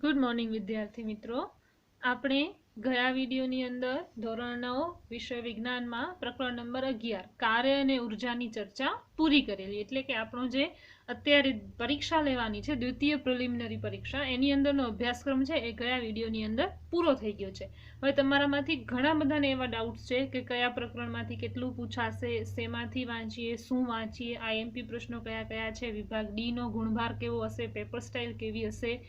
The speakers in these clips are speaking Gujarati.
ગુડ મોર્નિંગ વિદ્યાર્થી મિત્રો. આપણે ગયા વિડીયોની અંદર ધોરણ 9 વિષય વિજ્ઞાનમાં પ્રકરણ નંબર 11 કાર્ય અને ઉર્જાની ચર્ચા પૂરી કરેલી. એટલે કે આપણો જે અત્યારે પરીક્ષા લેવાની છે, દ્વિતીય પ્રિલિમિનરી પરીક્ષા, એની અંદરનો અભ્યાસક્રમ છે એ ગયા વિડીયોની અંદર પૂરો થઈ ગયો છે. હવે તમારામાંથી ઘણા બધાને એવા ડાઉટ્સ છે કે કયા પ્રકરણમાંથી કેટલું પૂછાશે, શેમાંથી વાંચીએ, શું વાંચીએ, આઈએમપી પ્રશ્નો કયા કયા છે, વિભાગ ડી નો ગુણભાર કેવો હશે, પેપર સ્ટાઇલ કેવી હશે,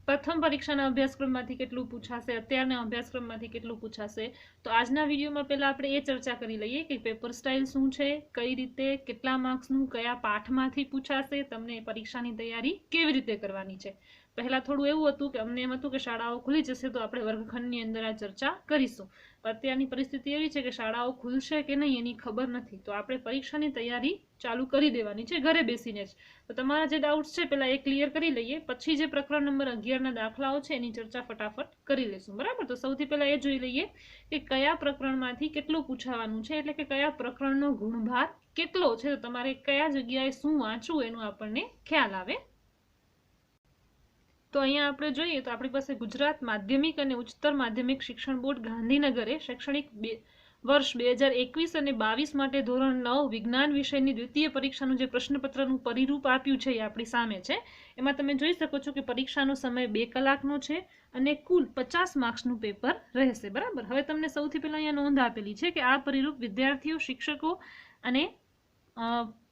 પ્રથમ પરીક્ષાના અભ્યાસક્રમમાંથી કેટલું પૂછાશે, અત્યારના અભ્યાસક્રમમાંથી કેટલું પૂછાશે. તો આજના વિડીયોમાં પહેલા આપણે એ ચર્ચા કરી લઈએ કે પેપર સ્ટાઇલ શું છે, કઈ રીતે, કેટલા માર્ક્સનું કયા પાઠમાંથી પૂછાશે, તમને પરીક્ષાની તૈયારી કેવી રીતે કરવાની છે. પહેલા થોડું એવું હતું કે અમને એમ હતું કે શાળાઓ ખુલી જશે તો આપણે વર્ગખંડની અંદર આ ચર્ચા કરીશું. અત્યારની પરિસ્થિતિ એવી છે કે શાળાઓ ખુલશે કે નહીં એની ખબર નથી, તો આપણે પરીક્ષાની તૈયારી ચાલુ કરી દેવાની છે ઘરે બેસીને જ. તો તમારા જે ડાઉટ્સ છે પહેલા એ ક્લિયર કરી લઈએ, પછી જે પ્રકરણ નંબર 11 ના દાખલાઓ છે એની ચર્ચા ફટાફટ કરી લઈશું. બરાબર? તો સૌથી પહેલા એ જોઈ લઈએ કે કયા પ્રકરણમાંથી કેટલું પૂછાવાનું છે, એટલે કે કયા પ્રકરણનો ગુણભાર કેટલો છે, તો તમારે કયા જગ્યાએ શું વાંચવું એનું આપણને ખ્યાલ આવે. તો અહીંયા આપણે જોઈએ તો આપણી પાસે ગુજરાત માધ્યમિક અને ઉચ્ચતર માધ્યમિક શિક્ષણ બોર્ડ ગાંધીનગરે શૈક્ષણિક વર્ષ 2021 અને 22 માટે ધોરણ 9 વિજ્ઞાન વિષયની દ્વિતીય પરીક્ષાનું જે પ્રશ્નપત્રનું પરિરૂપ આપ્યું છે એ આપણી સામે છે. એમાં તમે જોઈ શકો છો કે પરીક્ષાનો સમય 2 કલાકનો છે અને કુલ 50 માર્ક્સનું પેપર રહેશે. બરાબર? હવે તમને સૌથી પહેલા અહીંયા નોંધ આપેલી છે કે આ પરિરૂપ વિદ્યાર્થીઓ, શિક્ષકો અને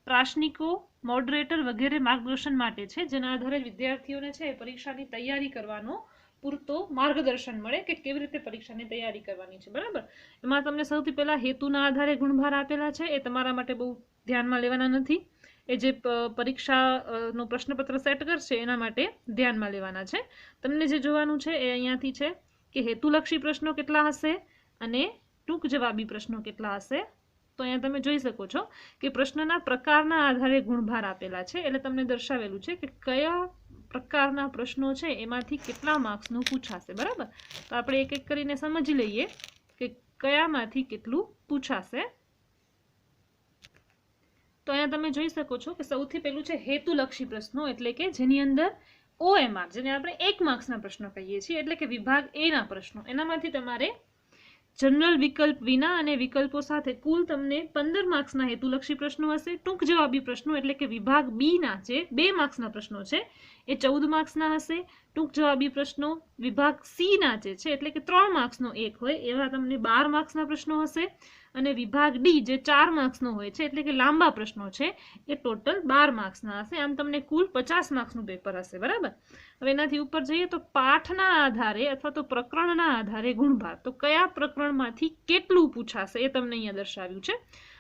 પ્રાશ્નિકો, મોડરેટર વગેરે માર્ગદર્શન માટે છે, જેના આધારે વિદ્યાર્થીઓને છે પરીક્ષાની તૈયારી કરવાનો પૂરતો માર્ગદર્શન મળે કે કેવી રીતે પરીક્ષાની તૈયારી કરવાની છે. બરાબર? એમાં તમને સૌથી પહેલા હેતુના આધારે ગુણભાર આપેલા છે, એ તમારા માટે બહુ ધ્યાનમાં લેવાના નથી. એ જે પરીક્ષાનું પ્રશ્નપત્ર સેટ કરશે એના માટે ધ્યાનમાં લેવાના છે. તમને જે જોવાનું છે એ અહીંયાથી છે કે હેતુલક્ષી પ્રશ્નો કેટલા હશે અને ટૂંક જવાબી પ્રશ્નો કેટલા હશે. તો અહીંયા તમે જોઈ શકો છો કે પ્રશ્નના પ્રકારના આધારે ગુણભાર આપેલા છે, એટલે તમને દર્શાવેલું છે કે કયા પ્રકારના પ્રશ્નો છે એમાંથી કેટલા માર્ક્સનું પૂછાશે. બરાબર? તો આપણે એક એક કરીને સમજી લઈએ કે કયામાંથી કેટલું પૂછાશે. તો અહીંયા તમે જોઈ શકો છો કે સૌથી પહેલું છે હેતુલક્ષી પ્રશ્નો, એટલે કે જેની અંદર OMR, જેને આપણે 1 માર્ક્સના પ્રશ્નો કહીએ છીએ, એટલે કે વિભાગ એ ના પ્રશ્નો, એનામાંથી તમારે જનરલ વિકલ્પ વિના અને વિકલ્પો સાથે કુલ તમને 15 માર્ક્સના હેતુલક્ષી પ્રશ્નો હશે. ટૂંક જવાબી પ્રશ્નો એટલે કે વિભાગ બી ના જે 2 માર્ક્સના પ્રશ્નો છે એ 14 માર્ક્સના હશે. ટૂંક જવાબી પ્રશ્નો વિભાગ સી ના જે છે એટલે કે 3 માર્ક્સનો એક હોય એવા તમને 12 માર્ક્સના પ્રશ્નો હશે. અને વિભાગ ડી જે 4 માર્ક્સનો હોય છે એટલે કે લાંબા પ્રશ્નો છે એ ટોટલ 12 માર્ક્સના હશે. આમ તમને કુલ 50 માર્ક્સનું પેપર હશે. બરાબર? હવે એનાથી ઉપર જઈએ તો પાઠના આધારે અથવા તો પ્રકરણના આધારે ગુણભાર, તો કયા પ્રકરણમાંથી કેટલું પૂછાશે એ તમને અહીંયા દર્શાવ્યું છે.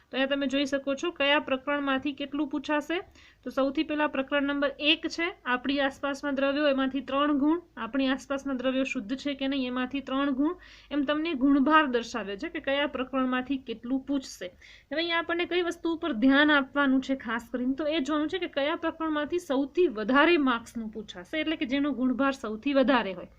તો અહીંયા તમે જોઈ શકો છો કયા પ્રકરણમાંથી કેટલું પૂછાશે. તો સૌથી પહેલા પ્રકરણ નંબર 1 છે આપણી આસપાસના દ્રવ્યો, એમાંથી 3 ગુણ, આપણી આસપાસના દ્રવ્યો શુદ્ધ છે કે નહીં એમાંથી 3 ગુણ, એમ તમને ગુણભાર દર્શાવે છે કે કયા પ્રકરણમાંથી કેટલું પૂછશે. હવે અહીંયા આપણને કઈ વસ્તુ ઉપર ધ્યાન આપવાનું છે ખાસ કરીને, તો એ જોવાનું છે કે કયા પ્રકરણમાંથી સૌથી વધારે માર્ક્સનું પૂછાશે, એટલે કે જેનો ગુણભાર સૌથી વધારે હોય.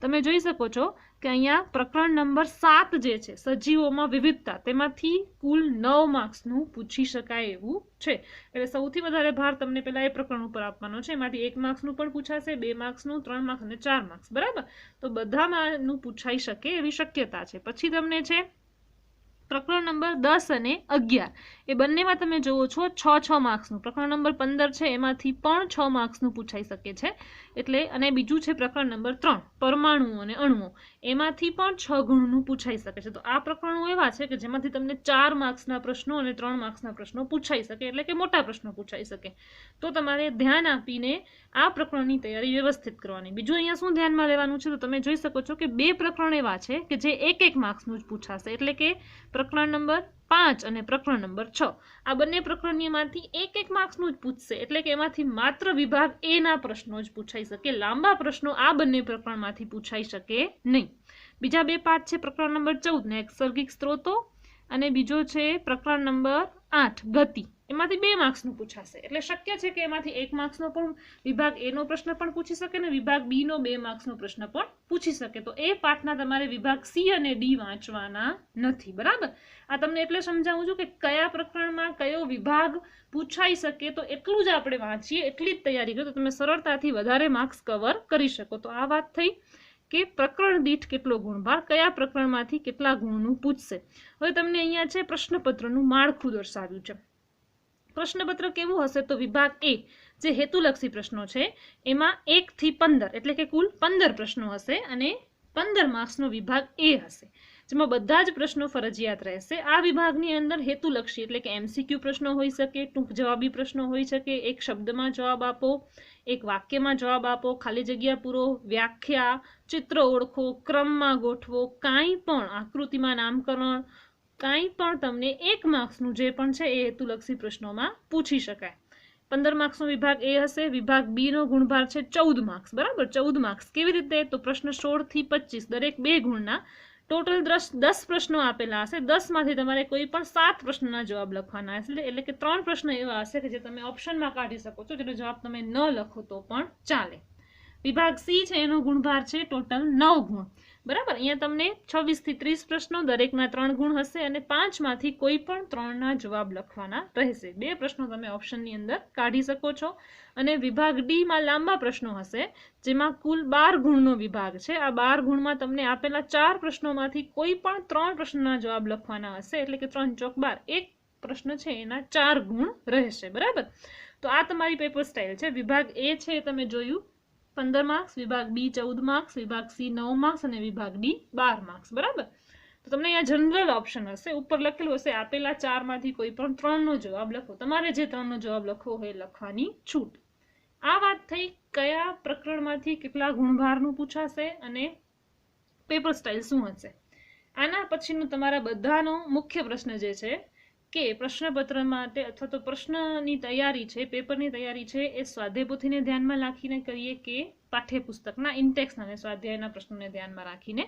તમે જોઈ શકો છો કે અહીંયા પ્રકરણ નંબર 7 જે છે સજીવોમાં વિવિધતા, તેમાંથી કુલ 9 માર્ક્સનું પૂછી શકાય એવું છે. એટલે સૌથી વધારે ભાર તમને પહેલા એ પ્રકરણ ઉપર આપવાનો છે. એમાંથી 1 માર્ક્સનું પણ પૂછાશે, 2 માર્ક્સનું, 3 માર્ક્સ અને 4 માર્ક્સ. બરાબર? તો બધામાંનું પૂછાઈ શકે એવી શક્યતા છે. પછી તમને છે પ્રકરણ નંબર 10 અને 11, એ બંનેમાં તમે જોવો છો 6 માર્ક્સનું. પ્રકરણ નંબર 15 છે એમાંથી પણ 6 માર્ક્સનું પૂછાઈ શકે છે. એટલે અને બીજું છે પ્રકરણ નંબર 3 પરમાણુઓ અને અણુઓ, એમાંથી પણ 6 ગુણનું પૂછાઈ શકે છે. તો આ પ્રકરણો એવા છે કે જેમાંથી તમને 4 માર્ક્સના પ્રશ્નો અને 3 માર્ક્સના પ્રશ્નો પૂછાઈ શકે, એટલે કે મોટા પ્રશ્નો પૂછાઈ શકે. તો તમારે ધ્યાન આપીને આ પ્રકરણની તૈયારી વ્યવસ્થિત કરવાની. બીજું અહીંયા શું ધ્યાનમાં લેવાનું છે, તો તમે જોઈ શકો છો કે 2 પ્રકરણ એવા છે કે જે 1 માર્ક્સનું જ પૂછાશે, એટલે કે પ્રકરણ નંબર 5 અને પ્રકરણ નંબર 6. આ બંને પ્રકરણમાંથી 1 માર્ક્સનું જ પૂછશે, એટલે કે એમાંથી માત્ર વિભાગ એ ના પ્રશ્નો જ પૂછાઈ શકે. લાંબા પ્રશ્નો આ બંને પ્રકરણમાંથી પૂછાઈ શકે નહીં. બીજા 2 પાઠ છે પ્રકરણ નંબર 14 નૈસર્ગિક સ્ત્રોતો અને બીજો છે પ્રકરણ નંબર 8 ગતિ. એમાંથી 2 માર્ક્સનું પૂછાશે. એટલે શક્ય છે કે એમાંથી 1 માર્ક્સનો પણ વિભાગ એ નો પ્રશ્ન પણ પૂછી શકે ને વિભાગ બી નો 2 માર્ક્સનો પ્રશ્ન પણ પૂછી શકે. તો એ પાઠના તમારે વિભાગ સી અને ડી વાંચવાના નથી. બરાબર, આ તમને એટલે સમજાવું છું કે કયા પ્રકરણમાં કયો વિભાગ પૂછાઈ શકે તો એટલું જ આપણે વાંચીએ, એટલી જ તૈયારી કરો તો તમે સરળતાથી વધારે માર્ક્સ કવર કરી શકો. તો આ વાત થઈ કે પ્રકરણ દીઠ કેટલો ગુણભાર, કયા પ્રકરણમાંથી કેટલા ગુણનું પૂછશે. હવે તમને અહીંયા છે પ્રશ્નપત્રનું માળખું દર્શાવ્યું છે. પ્રશ્નપત્ર કેવું હશે તો વિભાગ એ જે હેતુલક્ષી પ્રશ્નો છે એમાં 1 થી 15 એટલે કે કુલ 15 પ્રશ્નો હશે અને 15 માર્ક્સનો વિભાગ એ હશે, જેમાં બધા જ પ્રશ્નો ફરજિયાત રહેશે. આ વિભાગની અંદર હેતુલક્ષી એટલે કે MCQ પ્રશ્નો હોઈ શકે, ટૂંક જવાબી પ્રશ્નો હોઈ શકે, એક શબ્દમાં જવાબ આપો, એક વાક્યમાં જવાબ આપો, ખાલી જગ્યા પૂરો, વ્યાખ્યા, ચિત્ર ઓળખો, ક્રમમાં ગોઠવો, કાંઈ પણ આકૃતિમાં નામકરણ, કાંઈ પણ તમને 1 માર્ક્સનું જે પણ છે એ હેતુલક્ષી પ્રશ્નોમાં પૂછી શકાય. 15 માર્ક્સનો વિભાગ એ હશે. વિભાગ બી નો ગુણભાર છે 14 માર્ક્સ. બરાબર, 14 માર્ક્સ કેવી રીતે તો પ્રશ્ન 16 થી 25 દરેક 2 ગુણના ટોટલ 10 પ્રશ્નો આપેલા હશે. 10 માંથી તમારે કોઈ પણ 7 પ્રશ્નના જવાબ લખવાના હશે. એટલે કે 3 પ્રશ્નો એવા હશે કે જે તમે ઓપ્શનમાં કાઢી શકો છો, જેનો જવાબ તમે ન લખો તો પણ ચાલે. વિભાગ સી છે એનો ગુણભાર છે ટોટલ 9 ગુણ. બરાબર, અહીંયા તમને 26 થી 30 પ્રશ્નો, દરેકના 3 ગુણ હશે અને 5 માંથી કોઈ પણ 3ના જવાબ લખવાના રહેશે. 2 પ્રશ્નો તમે ઓપ્શનની અંદર કાઢી શકો છો. અને વિભાગ ડી માં લાંબા પ્રશ્નો હશે, જેમાં કુલ 12 ગુણનો વિભાગ છે. આ 12 ગુણમાં તમને આપેલા 4 પ્રશ્નોમાંથી કોઈ પણ 3 પ્રશ્નના જવાબ લખવાના હશે. એટલે કે 3 ચોક 12, એક પ્રશ્ન છે એના 4 ગુણ રહેશે. બરાબર, તો આ તમારી પેપર સ્ટાઇલ છે. વિભાગ એ છે તમે જોયું 15 માર્ક્સ, વિભાગ બી 14 માર્ક્સ, વિભાગ સી 9 માર્ક્સ અને વિભાગ ડી 12 માર્ક્સ. બરાબર, તો તમને અહીંયા જનરલ ઓપ્શન હશે, ઉપર લખેલું હશે આપેલા 4 માંથી કોઈ પણ 3નો જવાબ લખો. તમારે જે 3નો જવાબ લખવો હોય લખવાની છૂટ. આ વાત થઈ કયા પ્રકરણમાંથી કેટલા ગુણભારનું પૂછાશે અને પેપર સ્ટાઇલ શું હશે. આના પછીનો તમારા બધાનો મુખ્ય પ્રશ્ન જે છે કે પ્રશ્નપત્ર માટે અથવા તો પ્રશ્નની તૈયારી છે, પેપરની તૈયારી છે એ સ્વાધ્યાય પોથીને ધ્યાનમાં રાખીને કરીએ કે પાઠ્યપુસ્તકના ઇન્ટેક્સના અને સ્વાધ્યાયના પ્રશ્નોને ધ્યાનમાં રાખીને.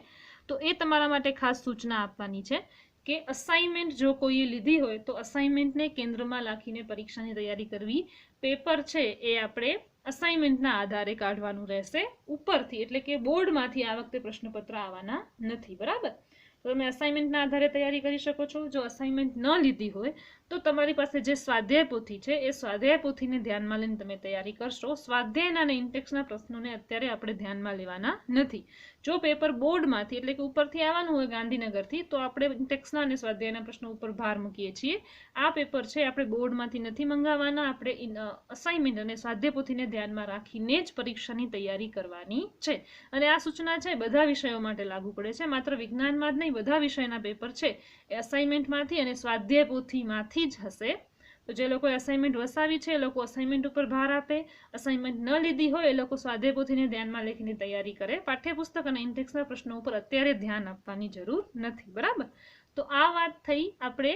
તો એ તમારા માટે ખાસ સૂચના આપવાની છે કે અસાઇનમેન્ટ જો કોઈએ લીધી હોય તો અસાઇનમેન્ટને કેન્દ્રમાં રાખીને પરીક્ષાની તૈયારી કરવી. પેપર છે એ આપણે અસાઇનમેન્ટના આધારે કાઢવાનું રહેશે ઉપરથી, એટલે કે બોર્ડમાંથી આ વખતે પ્રશ્નપત્ર આવવાના નથી. બરાબર, તો તમે અસાઇનમેન્ટના આધારે તૈયારી કરી શકો છો. જો અસાઇનમેન્ટ ન લીધી હોય તો તમારી પાસે જે સ્વાધ્યાય પોથી છે એ સ્વાધ્યાય પોથીને ધ્યાનમાં લઈને તમે તૈયારી કરશો. સ્વાધ્યાયના અને ઇન્ટેક્સના પ્રશ્નોને અત્યારે આપણે ધ્યાનમાં લેવાના નથી. જો પેપર બોર્ડમાંથી એટલે કે ઉપરથી આવવાનું હોય ગાંધીનગરથી તો આપણે ઇન્ટેક્સના અને સ્વાધ્યાયના પ્રશ્નો ઉપર ભાર મૂકીએ છીએ. આ પેપર છે આપણે બોર્ડમાંથી નથી મંગાવવાના, આપણે અસાઇનમેન્ટ અને સ્વાધ્યાય પોથીને ધ્યાનમાં રાખીને જ પરીક્ષાની તૈયારી કરવાની છે. અને આ સૂચના છે બધા વિષયો માટે લાગુ પડે છે, માત્ર વિજ્ઞાનમાં જ નહીં, બધા વિષયના પેપર છે એ અસાઇનમેન્ટમાંથી અને સ્વાધ્યાય પોથીમાંથી જ હશે. તો જે લોકોએ અસાઇનમેન્ટ વસાવી છે એ લોકો અસાઇનમેન્ટ ઉપર ભાર આપે, અસાઇનમેન્ટ ન લીધી હોય એ લોકો સ્વાધ્યાય પોથીને ધ્યાનમાં લખીને તૈયારી કરે. પાઠ્યપુસ્તક અને ઇન્ટેક્સના પ્રશ્નો ઉપર અત્યારે ધ્યાન આપવાની જરૂર નથી. બરાબર, તો આ વાત થઈ આપણે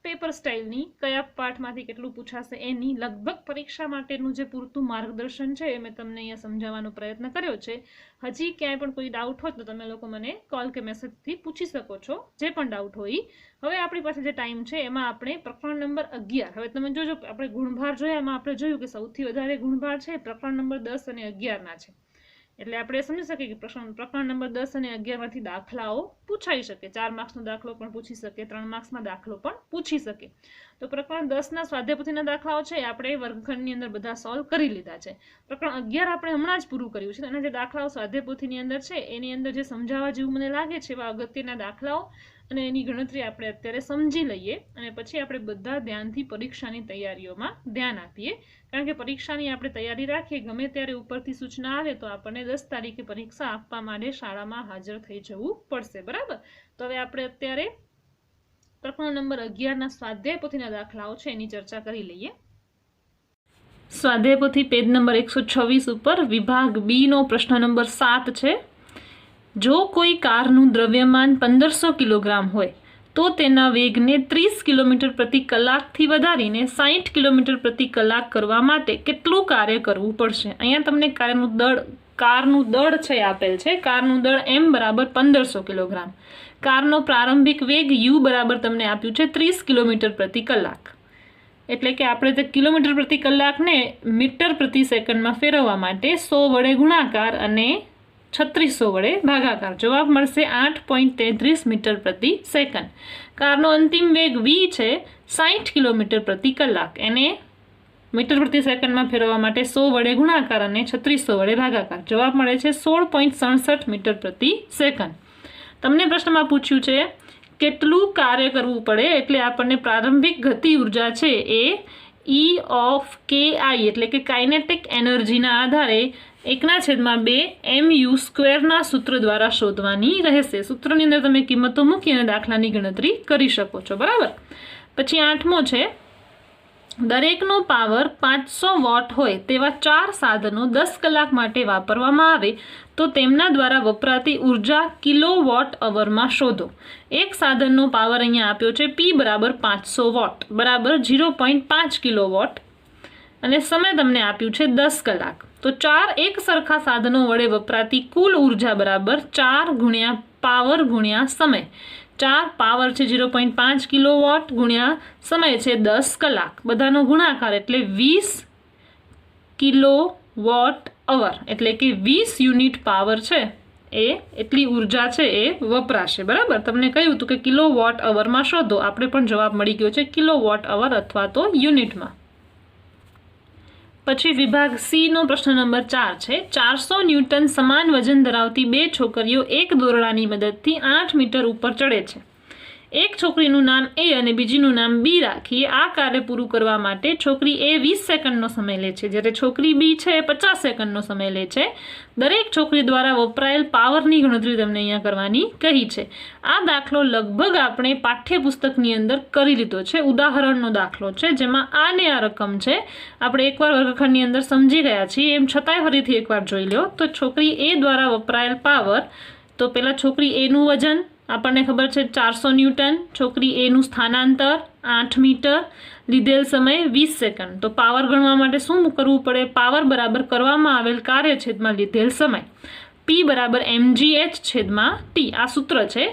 પેપર સ્ટાઇલની, કયા પાઠમાંથી કેટલું પૂછાશે એની. લગભગ પરીક્ષા માટેનું જે પૂરતું માર્ગદર્શન છે એ મેં તમને અહીંયા સમજાવવાનો પ્રયત્ન કર્યો છે. હજી ક્યાંય પણ કોઈ ડાઉટ હોય તો તમે લોકો મને કોલ કે મેસેજથી પૂછી શકો છો, જે પણ ડાઉટ હોય. હવે આપણી પાસે જે ટાઈમ છે એમાં આપણે પ્રકરણ નંબર 11, હવે તમે જોજો આપણે ગુણભાર જોયા, એમાં આપણે જોયું કે સૌથી વધારે ગુણભાર છે પ્રકરણ નંબર 10 અને 11ના છે. એટલે આપણે સમજી શકીએ કે પ્રકરણ નંબર 10 અને 11 માંથી દાખલાઓ પૂછાઈ શકે. 4 માર્ક્સનો દાખલો પણ પૂછી શકે, 3 માર્ક્સમાં દાખલો પણ પૂછી શકે. તો પ્રકરણ 10ના સ્વાધ્યાય પોથીના દાખલાઓ છે આપણે વર્ગખંડની અંદર બધા સોલ્વ કરી લીધા છે. પ્રકરણ 11 આપણે હમણાં જ પૂરું કર્યું છે અને જે દાખલાઓ સ્વાધ્યાય પોથીની અંદર છે એની અંદર જે સમજાવવા જેવું મને લાગે છે એવા અગત્યના દાખલાઓ અને એની ગણતરી આપણે અત્યારે સમજી લઈએ અને પછી આપણે બધા ધ્યાનથી પરીક્ષાની તૈયારીઓમાં ધ્યાન આપીએ. કારણ કે પરીક્ષાની આપણે તૈયારી રાખીએ, ગમે ત્યારે ઉપરથી સૂચના આવે તો આપણને 10 તારીખે પરીક્ષા આપવા માટે શાળામાં હાજર થઈ જવું પડશે. બરાબર, તો હવે આપણે અત્યારે પ્રકરણ નંબર 11ના સ્વાધ્યાય પોથીના દાખલાઓ છે એની ચર્ચા કરી લઈએ. સ્વાધ્યાય પોથી પેજ નંબર 126 ઉપર વિભાગ બી નો પ્રશ્ન નંબર 7 છે. જો કોઈ કારનું દ્રવ્યમાન 1500 કિલોગ્રામ હોય તો તેના વેગને 30 કિલોમીટર પ્રતિ કલાકથી વધારીને 60 કિલોમીટર પ્રતિ કલાક કરવા માટે કેટલું કાર્ય કરવું પડશે. અહીંયા તમને કારનું દળ છે આપેલ છે. કારનું દળ m બરાબર 1500 કિલોગ્રામ. કારનો પ્રારંભિક વેગ u બરાબર તમને આપ્યું છે 30 કિલોમીટર પ્રતિ કલાક. એટલે કે આપણે તે કિલોમીટર પ્રતિ કલાકને મીટર પ્રતિ સેકન્ડમાં ફેરવવા માટે 100 વડે ગુણાકાર અને 3600 વડે ભાગાકાર. જવાબ મળશે 8.33 મીટર પ્રતિ સેકન્ડ. કારનો અંતિમ વેગ v છે 60 કિલોમીટર પ્રતિ કલાક. એને મીટર પ્રતિ સેકન્ડમાં ફેરવવા માટે 100 વડે ગુણાકાર અને 3600 વડે ભાગાકાર. જવાબ મળે છે 16.67 મીટર પ્રતિ સેકન્ડ. તમને પ્રશ્નમાં પૂછ્યું છે કેટલું કાર્ય કરવું પડે, એટલે આપણને પ્રારંભિક ગતિ ઉર્જા છે એ E of KI એટલે કે કાઇનેટિક એનર્જીના આધારે 1/2 mu² સૂત્ર દ્વારા શોધવાની રહેશે. સૂત્રની અંદર તમે કિંમતો મૂકી અને દાખલાની ગણતરી કરી શકો છો. બરાબર. પછી 8મો છે, દરેકનો પાવર 500 વોટ હોય તેવા 4 સાધનો 10 કલાક માટે વાપરવામાં આવે તો તેમના દ્વારા વપરાતી ઉર્જા કિલોવોટ અવરમાં શોધો. એક સાધનનો પાવર અહીંયા આપ્યો છે P બરાબર 500 વોટ બરાબર 0.5 કિલોવોટ અને સમય તમને આપ્યું છે 10 કલાક. તો 4 એક સરખા સાધનો વડે વપરાતી કુલ ઉર્જા બરાબર 4 ગુણ્યા પાવર ગુણ્યા સમય. 4 પાવર છે 0.5 કિલોવોટ ગુણ્યા સમય છે 10 કલાક. બધાનો ગુણાકાર એટલે 20 કિલોવોટ અવર એટલે કે 20 યુનિટ પાવર છે એ એટલી ઉર્જા છે એ વપરાશે. બરાબર. તમને કહ્યું હતું કે કિલોવોટ અવરમાં શોધો. આપણે પણ જવાબ મળી ગયો છે કિલોવોટ અવર અથવા તો યુનિટમાં. પછી વિભાગ સી નો પ્રશ્ન નંબર 4 છે, 400 ન્યૂટન સમાન વજન ધરાવતી 2 છોકરીઓ એક દોરડાની મદદથી 8 મીટર ઉપર ચડે છે. એક છોકરીનું નામ એ અને બીજીનું નામ બી રાખી આ કાર્ય પૂરું કરવા માટે છોકરી એ 20 સેકન્ડનો સમય લે છે, જ્યારે છોકરી બી છે 50 સેકન્ડનો સમય લે છે. દરેક છોકરી દ્વારા વપરાયેલ પાવરની ગણતરી તમને અહીંયા કરવાની કહી છે. આ દાખલો લગભગ આપણે પાઠ્યપુસ્તકની અંદર કરી લીધો છે. ઉદાહરણનો દાખલો છે જેમાં આને આ રકમ છે. આપણે એકવાર વર્ગખંડની અંદર સમજી ગયા છીએ, એમ છતાંય ફરીથી એકવાર જોઈ લો. તો છોકરી એ દ્વારા વપરાયેલ પાવર, તો પહેલાં છોકરી એનું વજન આપણને ખબર છે 400 ન્યૂટન, છોકરી એનું સ્થાનાંતર 8 મીટર, લીધેલ સમય 20 સેકન્ડ. તો પાવર ગણવા માટે શું કરવું પડે? પાવર બરાબર કરવામાં આવેલ કાર્ય છેદમાં લીધેલ સમય. P બરાબર mgh છેદમાં T. આ સૂત્ર છે.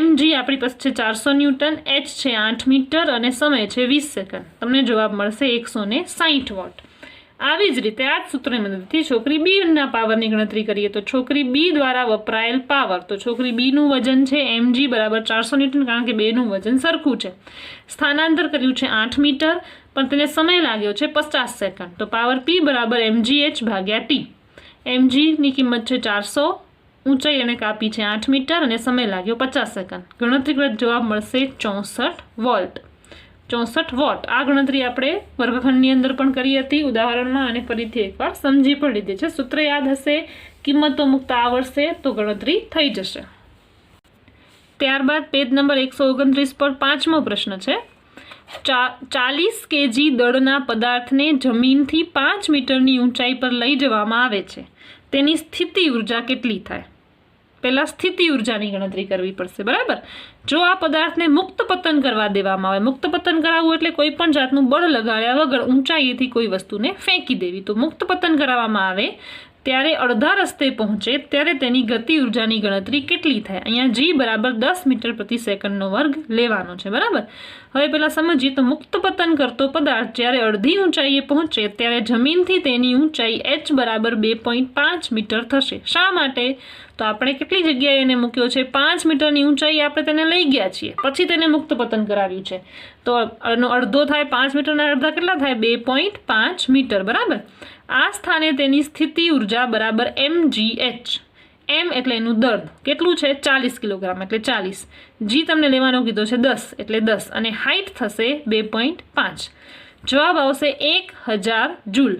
mg આપણી પાસે છે 400 ન્યૂટન, h છે 8 મીટર અને સમય છે 20 સેકન્ડ. તમને જવાબ મળશે 160 વોટ. આવી જ રીતે આ જ સૂત્રની મદદથી છોકરી બીના પાવરની ગણતરી કરીએ તો છોકરી બી દ્વારા વપરાયેલ પાવર, તો છોકરી બીનું વજન છે mg બરાબર 400 ન્યૂટન, કારણ કે બેનું વજન સરખું છે. સ્થાનાંતર કર્યું છે 8 મીટર, પણ તેને સમય લાગ્યો છે 50 સેકન્ડ. તો પાવર P બરાબર mgh ભાગ્યા T. mgની કિંમત છે 400, ઊંચાઈ અને કાપી છે 8 મીટર અને સમય લાગ્યો 50 સેકન્ડ. ગણતરી કરે જવાબ મળશે 64 વોલ્ટ. 64 વોટ. આ ગણતરી આપણે વર્ગખંડની અંદર પણ કરી હતી ઉદાહરણમાં, અને ફરીથી એકવાર સમજી પણ લીધી છે. સૂત્ર યાદ હશે, કિંમતો મૂકતા આવડશે તો ગણતરી થઈ જશે. ત્યારબાદ પેજ નંબર 129 પર 5મો પ્રશ્ન છે, 40 kg દળના પદાર્થને જમીનથી 5 મીટરની ઊંચાઈ પર લઈ જવામાં આવે છે. તેની સ્થિતિ ઉર્જા કેટલી થાય? પહેલા સ્થિતિ ઉર્જાની ગણતરી કરવી પડશે. બરાબર. જો આ પદાર્થને મુક્ત પતન કરવા દેવામાં આવે, મુક્ત પતન કરાવવું એટલે કોઈ પણ જાતનું બળ લગાડ્યા વગર ઊંચાઈએથી કોઈ વસ્તુને ફેંકી દેવી. તો મુક્ત પતન કરાવવામાં આવે ત્યારે અડધા રસ્તે પહોંચે ત્યારે તેની ગતિ ઉર્જાની ગણતરી કેટલી થાય? અહીંયા g બરાબર 10 મીટર પ્રતિ સેકન્ડનો વર્ગ લેવાનો છે. બરાબર. હવે પહેલાં સમજીએ તો મુક્ત પતન કરતો પદાર્થ જ્યારે અડધી ઊંચાઈએ પહોંચે ત્યારે જમીનથી તેની ઊંચાઈ h બરાબર 2.5 મીટર થશે. શા માટે? તો આપણે કેટલી જગ્યાએ એને મૂક્યો છે? 5 મીટરની ઊંચાઈ આપણે તેને લઈ ગયા છીએ, પછી તેને મુક્ત પતન કરાવ્યું છે. તો અડધો થાય 5 મીટરના અડધા કેટલા થાય? 2.5 મીટર. બરાબર. આ સ્થાને તેની સ્થિતિ ઉર્જા બરાબર mgh. m એટલે એનું દળ કેટલું છે? 40 કિલોગ્રામ એટલે 40. g તમને લેવાનો કીધો છે 10 એટલે 10 અને હાઇટ થશે 2.5. જવાબ આવશે 1000 જૂલ.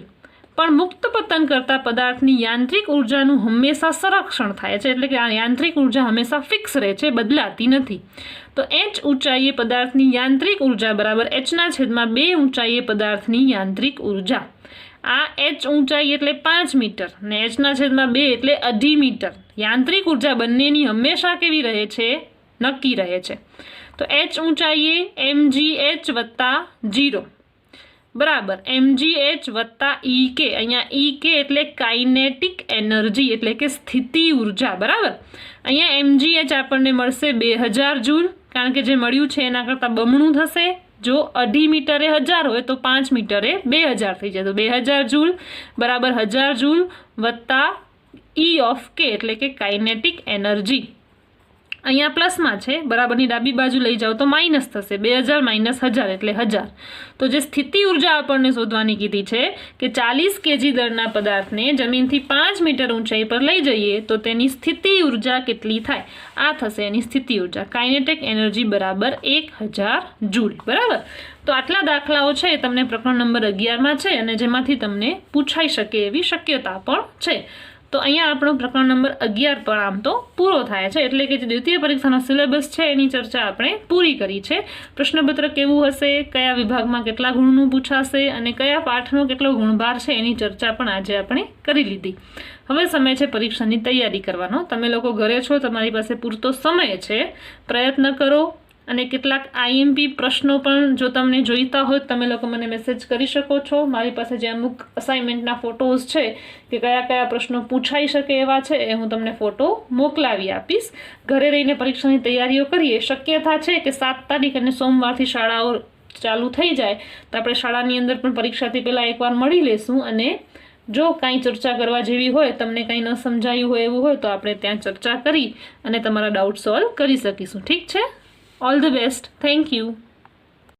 પણ મુક્ત પતન કરતા પદાર્થની યાંત્રિક ઉર્જાનું હંમેશા સંરક્ષણ થાય છે, એટલે કે આ યાંત્રિક ઉર્જા હંમેશા ફિક્સ રહે છે, બદલાતી નથી. તો h ઊંચાઈએ પદાર્થની યાંત્રિક ઉર્જા બરાબર hના છેદમાં 2 ઊંચાઈએ પદાર્થની યાંત્રિક ઉર્જા. આ h ઊંચાઈ એટલે 5 મીટર ને hના છેદમાં 2 એટલે 2.5 મીટર. યાંત્રિક ઉર્જા બંનેની હંમેશા કેવી રહે છે? નક્કી રહે છે. તો h ઊંચાઈએ mgh વત્તા 0 બરાબર mgh વત્તા ek. અહીંયા ek એટલે કાઇનેટિક એનર્જી એટલે કે સ્થિતિ ઉર્જા. બરાબર. અહીંયા mgh આપણને મળશે 2000 જૂલ, કારણ કે જે મળ્યું છે એના કરતાં બમણું થશે જો 2.5 મીટરે 1000 હોય તો 5 મીટરે 2000 થઈ જાય. તો 2000 જૂલ બરાબર 1000 જૂલ વત્તા E ઓફ K એટલે કે કાઇનેટિક એનર્જી. અહીંયા પ્લસમાં છે, બરાબરની ડાબી બાજુ લઈ જાઓ તો માઇનસ થશે. 2000 માઇનસ 1000 એટલે 1000. તો જે સ્થિતિ ઉર્જા આપણને શોધવાની કીધી છે કે 40 kg દળના પદાર્થને જમીનથી 5 મીટર ઊંચાઈ પર લઈ જઈએ તો તેની સ્થિતિ ઉર્જા કેટલી થાય? આ થશે એની સ્થિતિ ઉર્જા. કાઇનેટિક એનર્જી બરાબર 1000 જૂલ. બરાબર. તો આટલા દાખલાઓ છે તમને પ્રકરણ નંબર 11માં છે અને જેમાંથી તમને પૂછાઈ શકે એવી શક્યતા પણ છે. તો અહીંયા આપણો પ્રકરણ નંબર 11 પણ આમ તો પૂરો થાય છે. એટલે કે જે દ્વિતીય પરીક્ષાનો સિલેબસ છે એની ચર્ચા આપણે પૂરી કરી છે. પ્રશ્નપત્ર કેવું હશે, કયા વિભાગમાં કેટલા ગુણનું પૂછાશે અને કયા પાઠનો કેટલો ગુણભાર છે એની ચર્ચા પણ આજે આપણે કરી લીધી. હવે સમય છે પરીક્ષાની તૈયારી કરવાનો. તમે લોકો ઘરે છો, તમારી પાસે પૂરતો સમય છે, પ્રયત્ન કરો. અને કેટલાક IMP પ્રશ્નો પણ જો તમને જોઈતા હોય તમે લોકો મને મેસેજ કરી શકો છો. મારી પાસે જે અમુક અસાઇનમેન્ટના ફોટોઝ છે કે કયા કયા પ્રશ્નો પૂછાઈ શકે એવા છે એ હું તમને ફોટો મોકલાવી આપીશ. ઘરે રહીને પરીક્ષાની તૈયારીઓ કરીએ. શક્યતા છે કે 7 તારીખ અને સોમવારથી શાળાઓ ચાલુ થઈ જાય તો આપણે શાળાની અંદર પણ પરીક્ષાથી પહેલાં એકવાર મળી લેશું અને જો કાંઈ ચર્ચા કરવા જેવી હોય, તમને કંઈ ન સમજાયું હોય એવું હોય તો આપણે ત્યાં ચર્ચા કરી અને તમારા ડાઉટ સોલ્વ કરી શકીશું. ઠીક છે? All the best. Thank you.